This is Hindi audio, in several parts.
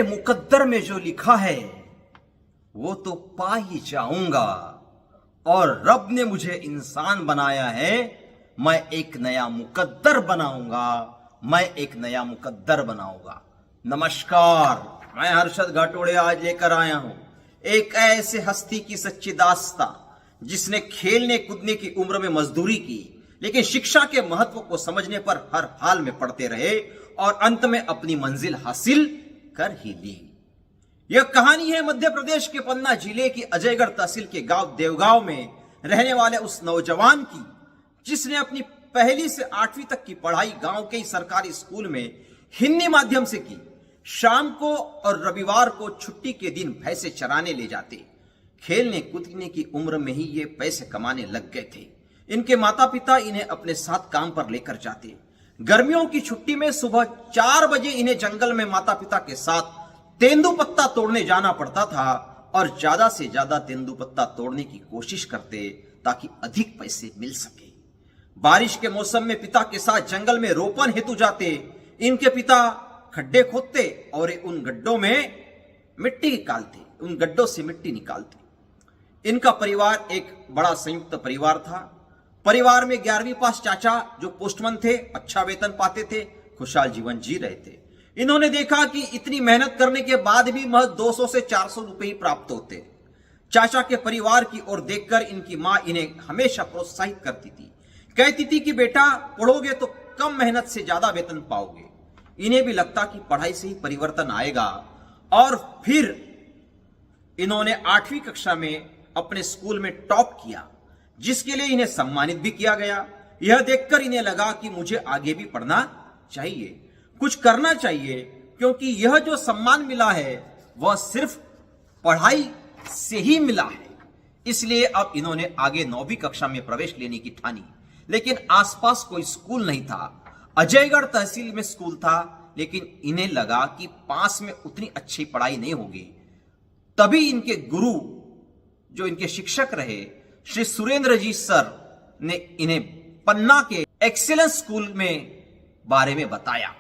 मुकद्दर में जो लिखा है वो तो पा ही जाऊंगा, और रब ने मुझे इंसान बनाया है, मैं एक नया मुकद्दर बनाऊंगा, मैं एक नया मुकद्दर बनाऊंगा। नमस्कार, मैं हर्षद घाटोड़े आज लेकर आया हूं एक ऐसे हस्ती की सच्ची दास्तां जिसने खेलने कूदने की उम्र में मजदूरी की, लेकिन शिक्षा के महत्व को समझने पर हर हाल में पढ़ते रहे और अंत में अपनी मंजिल हासिल कर ही ली। यह कहानी है मध्य प्रदेश के पन्ना जिले की अजयगढ़ तहसील के गांव देवगांव में रहने वाले उस नौजवान की, जिसने अपनी पहली से 8वीं तक की पढ़ाई गांव के ही सरकारी स्कूल में हिंदी माध्यम से की। शाम को और रविवार को छुट्टी के दिन भैंसे चराने ले जाते। खेलने कूदने की उम्र में ही ये पैसे कमाने लग गए थे। इनके माता पिता इन्हें अपने साथ काम पर लेकर जाते। गर्मियों की छुट्टी में सुबह 4 बजे इन्हें जंगल में माता पिता के साथ तेंदुपत्ता तोड़ने जाना पड़ता था और ज्यादा से ज्यादा तेंदुपत्ता तोड़ने की कोशिश करते ताकि अधिक पैसे मिल सके। बारिश के मौसम में पिता के साथ जंगल में रोपण हेतु जाते। इनके पिता खड्डे खोदते और उन गड्ढों में मिट्टी निकालते, उन गड्ढों से मिट्टी निकालते। इनका परिवार एक बड़ा संयुक्त परिवार था। परिवार में 11वीं पास चाचा जो पोस्टमैन थे, अच्छा वेतन पाते थे, खुशहाल जीवन जी रहे थे। इन्होंने देखा कि इतनी मेहनत करने के बाद भी महज 200 से 400 रुपए ही प्राप्त होते। चाचा के परिवार की ओर देखकर इनकी मां इन्हें हमेशा प्रोत्साहित करती थी, कहती थी कि बेटा पढ़ोगे तो कम मेहनत से ज्यादा वेतन पाओगे। इन्हें भी लगता कि पढ़ाई से ही परिवर्तन आएगा, और फिर इन्होंने 8वीं कक्षा में अपने स्कूल में टॉप किया, जिसके लिए इन्हें सम्मानित भी किया गया। यह देखकर इन्हें लगा कि मुझे आगे भी पढ़ना चाहिए, कुछ करना चाहिए, क्योंकि यह जो सम्मान मिला है वह सिर्फ पढ़ाई से ही मिला है। इसलिए अब इन्होंने आगे 9वीं कक्षा में प्रवेश लेने की ठानी, लेकिन आसपास कोई स्कूल नहीं था। अजयगढ़ तहसील में स्कूल था, लेकिन इन्हें लगा कि पास में उतनी अच्छी पढ़ाई नहीं होगी। तभी इनके गुरु जो इनके शिक्षक रहे श्री सुरेंद्र जी सर ने इन्हें पन्ना के एक्सीलेंस स्कूल में बारे में बताया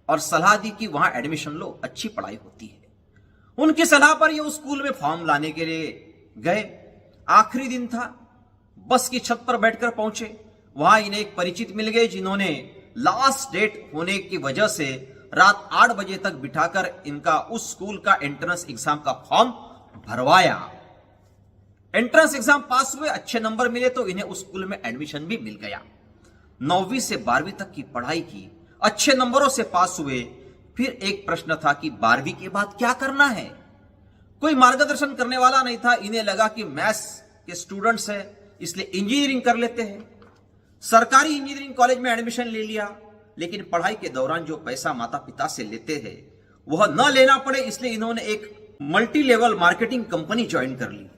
और सलाह दी कि वहां एडमिशन लो, अच्छी पढ़ाई होती है। उनकी सलाह पर ये उस स्कूल में फॉर्म लाने के लिए गए। आखिरी दिन था, बस की छत पर बैठकर पहुंचे। वहां इन्हें एक परिचित मिल गए, जिन्होंने लास्ट डेट होने की वजह से रात 8 बजे तक बिठाकर इनका उस स्कूल का एंट्रेंस एग्जाम का फॉर्म भरवाया। एंट्रेंस एग्जाम पास हुए, अच्छे नंबर मिले तो इन्हें उस स्कूल में एडमिशन भी मिल गया। 9वीं से 12वीं तक की पढ़ाई की, अच्छे नंबरों से पास हुए। फिर एक प्रश्न था कि 12वीं के बाद क्या करना है। कोई मार्गदर्शन करने वाला नहीं था। इन्हें लगा कि मैथ्स के स्टूडेंट्स हैं, इसलिए इंजीनियरिंग कर लेते हैं। सरकारी इंजीनियरिंग कॉलेज में एडमिशन ले लिया, लेकिन पढ़ाई के दौरान जो पैसा माता पिता से लेते हैं वह न लेना पड़े, इसलिए इन्होंने एक multi level marketing company join कर ली।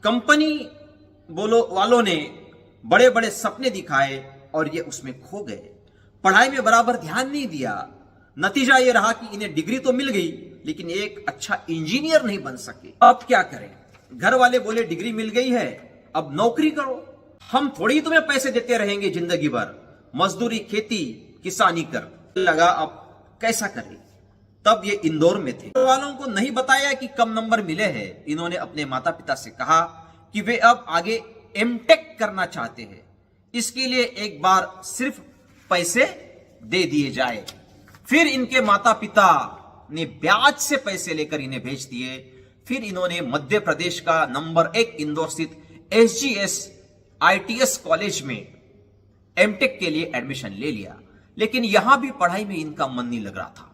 कंपनी वालों ने बड़े बड़े सपने दिखाए और ये उसमें खो गए। पढ़ाई में बराबर ध्यान नहीं दिया। नतीजा ये रहा कि इन्हें डिग्री तो मिल गई, लेकिन एक अच्छा इंजीनियर नहीं बन सके। अब क्या करें? घर वाले बोले डिग्री मिल गई है, अब नौकरी करो, हम थोड़ी तुम्हें पैसे देते रहेंगे जिंदगी भर, मजदूरी खेती किसानी कर। लगा अब कैसा करें। तब ये इंदौर में थे। वालों को नहीं बताया कि कम नंबर मिले हैं। इन्होंने अपने माता पिता से कहा कि वे अब आगे एमटेक करना चाहते हैं, इसके लिए एक बार सिर्फ पैसे दे दिए जाए। फिर इनके माता पिता ने ब्याज से पैसे लेकर इन्हें भेज दिए। फिर इन्होंने मध्य प्रदेश का नंबर 1 इंदौर स्थित SGS ITS कॉलेज में एमटेक के लिए एडमिशन ले लिया, लेकिन यहां भी पढ़ाई में इनका मन नहीं लग रहा था।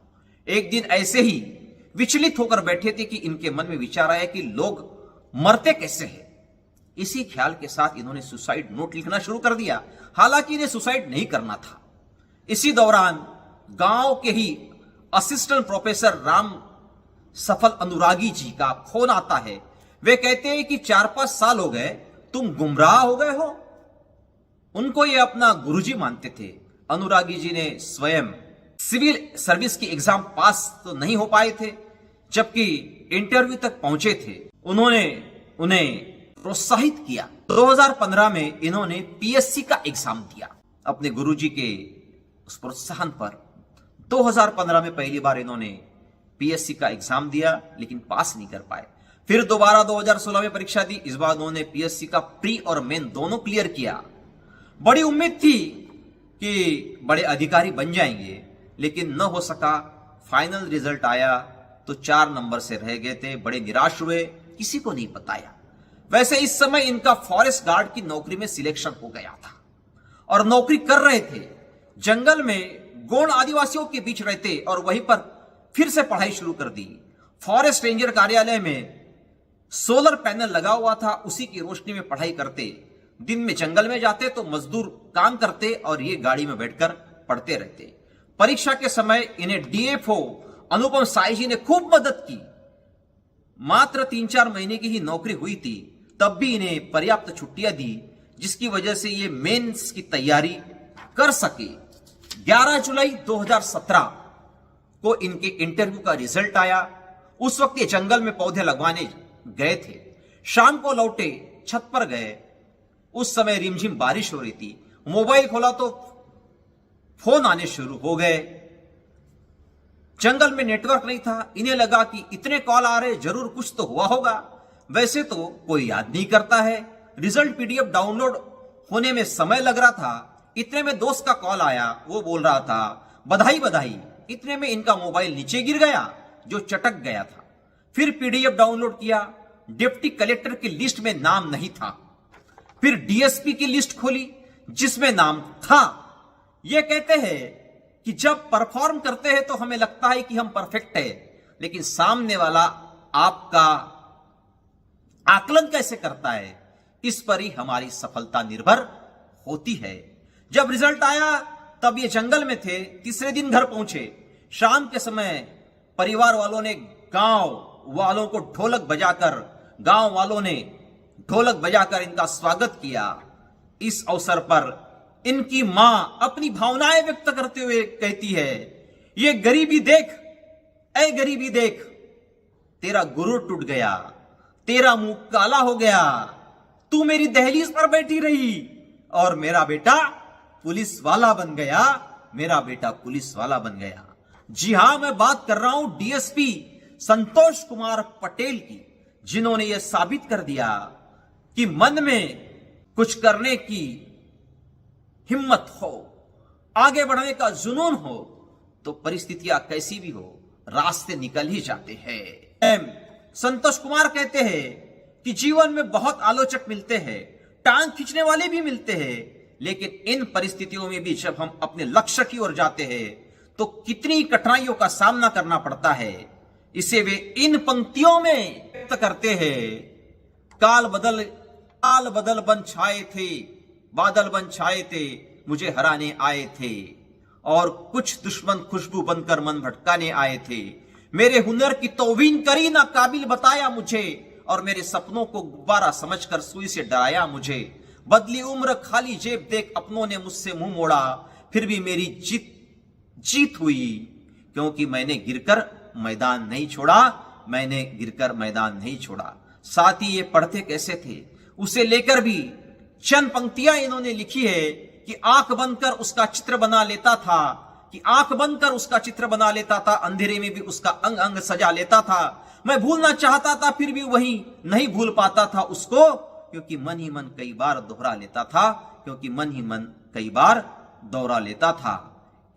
एक दिन ऐसे ही विचलित होकर बैठे थे कि इनके मन में विचार आया कि लोग मरते कैसे हैं। इसी ख्याल के साथ इन्होंने सुसाइड नोट लिखना शुरू कर दिया। हालांकि इन्हें सुसाइड नहीं करना था। इसी दौरान गांव के ही असिस्टेंट प्रोफेसर राम सफल अनुरागी जी का फोन आता है। वे कहते हैं कि 4-5 साल हो गए, तुम गुमराह हो गए हो। उनको ये अपना गुरुजी मानते थे। अनुरागी जी ने स्वयं सिविल सर्विस की एग्जाम पास तो नहीं हो पाए थे, जबकि इंटरव्यू तक पहुंचे थे। उन्होंने उन्हें प्रोत्साहित किया। 2015 में इन्होंने पीएससी का एग्जाम दिया। अपने गुरुजी के उस प्रोत्साहन पर 2015 में पहली बार इन्होंने पीएससी का एग्जाम दिया लेकिन पास नहीं कर पाए। फिर दोबारा 2016 में परीक्षा दी। इस बार उन्होंने पीएससी का प्री और मेन दोनों क्लियर किया। बड़ी उम्मीद थी कि बड़े अधिकारी बन जाएंगे, लेकिन न हो सका। फाइनल रिजल्ट आया तो 4 नंबर से रह गए थे। बड़े निराश हुए, किसी को नहीं बताया। वैसे इस समय इनका फॉरेस्ट गार्ड की नौकरी में सिलेक्शन हो गया था और नौकरी कर रहे थे। जंगल में गोंड आदिवासियों के बीच रहते और वहीं पर फिर से पढ़ाई शुरू कर दी। फॉरेस्ट रेंजर कार्यालय में सोलर पैनल लगा हुआ था, उसी की रोशनी में पढ़ाई करते। दिन में जंगल में जाते तो मजदूर काम करते और ये गाड़ी में बैठकर पढ़ते रहते। परीक्षा के समय इन्हें डीएफओ अनुपम साई जी ने खूब मदद की। मात्र 3-4 महीने की ही नौकरी हुई थी, तब भी इन्हें पर्याप्त छुट्टियां दी, जिसकी वजह से ये मेंस की तैयारी कर सके। 11 जुलाई 2017 को इनके इंटरव्यू का रिजल्ट आया। उस वक्त ये जंगल में पौधे लगवाने गए थे। शाम को लौटे, छत पर गए। उस समय रिमझिम बारिश हो रही थी। मोबाइल खोला तो फोन आने शुरू हो गए। जंगल में नेटवर्क नहीं था। इन्हें लगा कि इतने कॉल आ रहे, जरूर कुछ तो हुआ होगा। वैसे तो कोई याद नहीं करता है। रिजल्ट पीडीएफ डाउनलोड होने में समय लग रहा था। इतने में दोस्त का कॉल आया। वो बोल रहा था बधाई बधाई। इतने में इनका मोबाइल नीचे गिर गया, जो चटक गया था। फिर पीडीएफ डाउनलोड किया। डिप्टी कलेक्टर की लिस्ट में नाम नहीं था। फिर डीएसपी की लिस्ट खोली, जिसमें नाम था। यह कहते हैं कि जब परफॉर्म करते हैं तो हमें लगता है कि हम परफेक्ट है, लेकिन सामने वाला आपका आकलन कैसे करता है, इस पर ही हमारी सफलता निर्भर होती है। जब रिजल्ट आया तब ये जंगल में थे। तीसरे दिन घर पहुंचे। शाम के समय परिवार वालों ने गांव वालों को ढोलक बजाकर इनका स्वागत किया। इस अवसर पर इनकी मां अपनी भावनाएं व्यक्त करते हुए कहती है, ये गरीबी देख, ऐ गरीबी देख, तेरा गुरूर टूट गया, तेरा मुंह काला हो गया, तू मेरी दहलीज पर बैठी रही और मेरा बेटा पुलिस वाला बन गया, मेरा बेटा पुलिस वाला बन गया। जी हां, मैं बात कर रहा हूं डीएसपी संतोष कुमार पटेल की, जिन्होंने यह साबित कर दिया कि मन में कुछ करने की हिम्मत हो, आगे बढ़ने का जुनून हो, तो परिस्थितियां कैसी भी हो, रास्ते निकल ही जाते हैं। संतोष कुमार कहते हैं कि जीवन में बहुत आलोचक मिलते हैं, टांग खींचने वाले भी मिलते हैं, लेकिन इन परिस्थितियों में भी जब हम अपने लक्ष्य की ओर जाते हैं तो कितनी कठिनाइयों का सामना करना पड़ता है। इसे वे इन पंक्तियों में व्यक्त करते हैं। काल बदल बन छाए थे, बादल बन छाए थे, मुझे हराने आए थे, और कुछ दुश्मन खुशबू बनकर मन भटकाने आए थे। मेरे हुनर की तौहीन करी, ना काबिल बताया मुझे, और मेरे सपनों को गुब्बारा समझकर सुई से डराया मुझे। बदली उम्र खाली जेब देख अपनों ने मुझसे मुंह मोड़ा, फिर भी मेरी जीत हुई, क्योंकि मैंने गिरकर मैदान नहीं छोड़ा। साथ ही ये पढ़ते कैसे थे, उसे लेकर भी चंद पंक्तियां इन्होंने लिखी है कि आंख बनकर उसका चित्र बना लेता था, अंधेरे में भी उसका अंग अंग सजा लेता था। मैं भूलना चाहता था, फिर भी वही नहीं भूल पाता था उसको, क्योंकि मन ही मन कई बार दोहरा लेता था।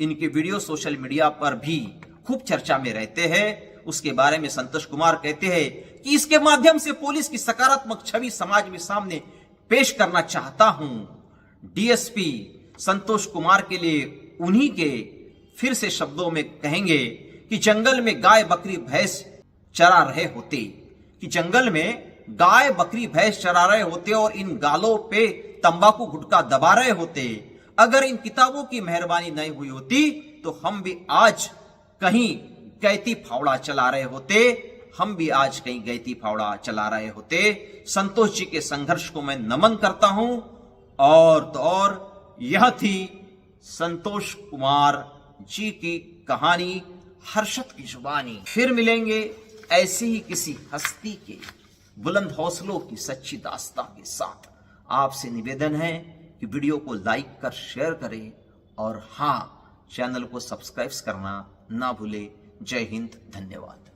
इनके वीडियो सोशल मीडिया पर भी खूब चर्चा में रहते हैं। उसके बारे में संतोष कुमार कहते हैं कि इसके माध्यम से पुलिस की सकारात्मक छवि समाज में सामने पेश करना चाहता हूं। डीएसपी संतोष कुमार के लिए उन्हीं के फिर से शब्दों में कहेंगे कि जंगल में गाय बकरी भैंस चरा रहे होते और इन गालों पे तंबाकू गुटखा दबा रहे होते। अगर इन किताबों की मेहरबानी नहीं हुई होती तो हम भी आज कहीं गैती फावड़ा चला रहे होते। संतोष जी के संघर्ष को मैं नमन करता हूं। और तो और यह थी संतोष कुमार जी की कहानी, हर्षद की जुबानी। फिर मिलेंगे ऐसी ही किसी हस्ती के बुलंद हौसलों की सच्ची दास्तां के साथ। आपसे निवेदन है कि वीडियो को लाइक कर शेयर करें, और हाँ, चैनल को सब्सक्राइब करना ना भूले। जय हिंद, धन्यवाद।